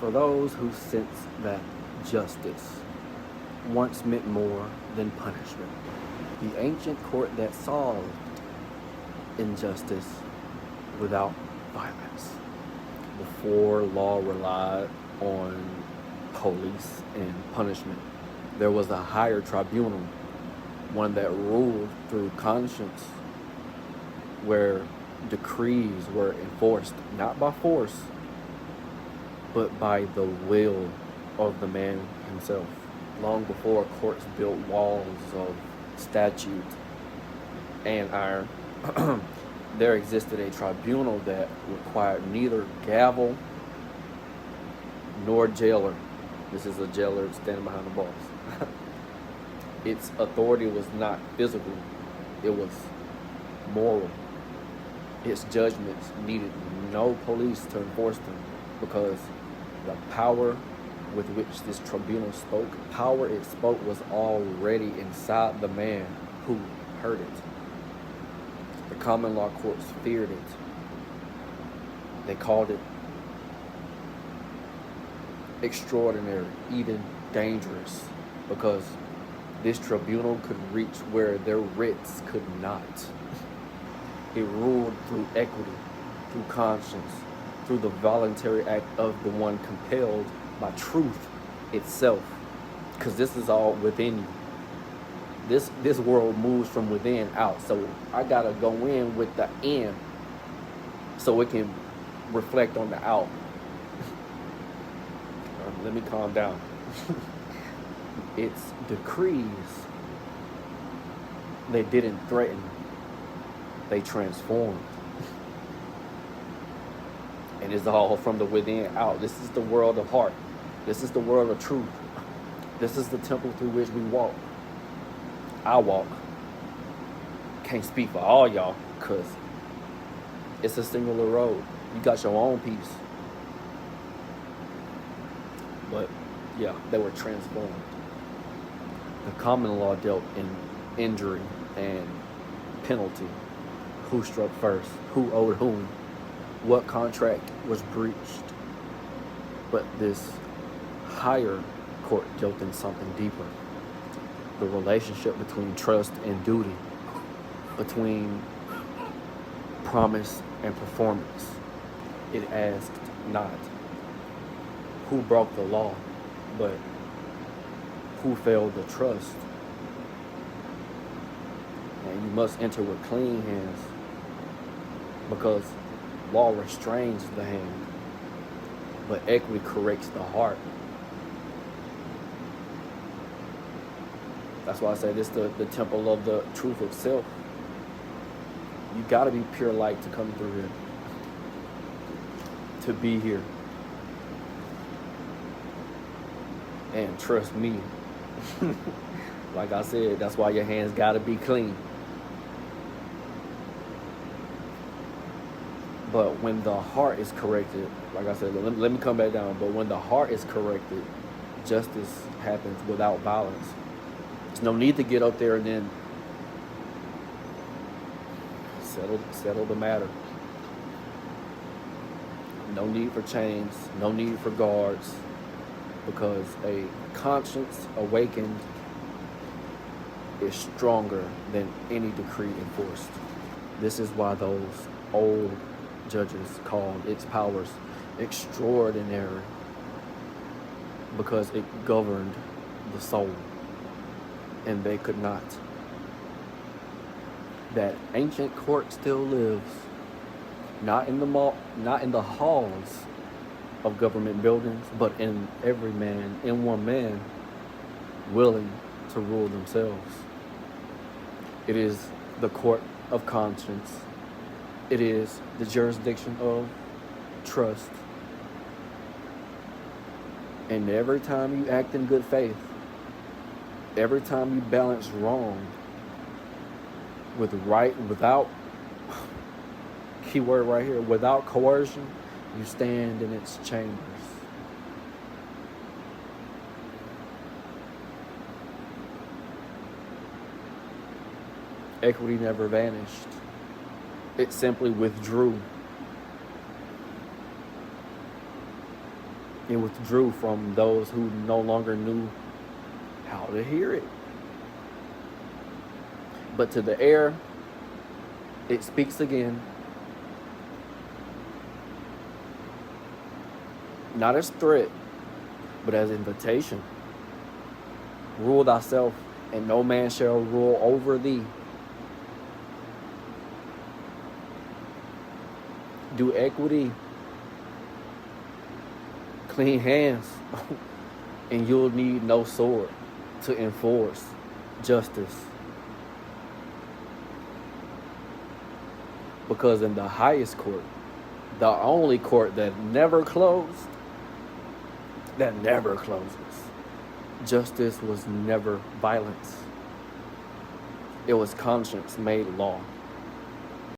For those who sense that justice once meant more than punishment, the ancient court that solved injustice without violence. Before law relied on police and punishment, there was a higher tribunal, one that ruled through conscience, where decrees were enforced not by force, but by the will of the man himself. Long before courts built walls of statute and iron, there existed a tribunal that required neither gavel nor jailer. This is a jailer standing behind the bars. Its authority was not physical, it was moral. Its judgments needed no police to enforce them, because the power with which this tribunal spoke, power it spoke, was already inside the man who heard it. The common law courts feared it. They called it extraordinary, even dangerous, because this tribunal could reach where their writs could not. It ruled through equity, through conscience, through the voluntary act of the one compelled by truth itself, because this is all within you. This world moves from within out, so I gotta go in with the in so it can reflect on the out. Let me calm down. Its decrees, they didn't threaten, they transformed. And it's all from the within out. This is the world of heart. This is the world of truth. This is the temple through which we walk. I walk. Can't speak for all y'all, because it's a singular road. You got your own piece. But yeah, they were transformed. The common law dealt in injury and penalty. Who struck first? Who owed whom? What contract was breached? But this higher court dealt in something deeper. The relationship between trust and duty, between promise and performance. It asked not who broke the law, but who failed the trust. And you must enter with clean hands, because law restrains the hand, but equity corrects the heart. That's why I say this is the temple of the truth itself. You gotta be pure light to come through here, to be here. And trust me, like I said, that's why your hands gotta be clean. But when the heart is corrected, like I said, let me come back down. But when the heart is corrected, justice happens without violence. There's no need to get up there and then settle the matter. No need for chains, no need for guards, because a conscience awakened is stronger than any decree enforced. This is why those old judges called its powers extraordinary, because it governed the soul, and they could not. That ancient court still lives, not in the halls of government buildings, but in every man, in one man, willing to rule themselves. It is the court of conscience. It is the jurisdiction of trust. And every time you act in good faith, every time you balance wrong with right, without, keyword right here, without coercion, you stand in its chambers. Equity never vanished. It simply withdrew. It withdrew from those who no longer knew how to hear it. But to the air, it speaks again, not as threat, but as invitation. Rule thyself, and no man shall rule over thee. Do equity, clean hands, and you'll need no sword to enforce justice. Because in the highest court, the only court that never closes, justice was never violence. It was conscience made law.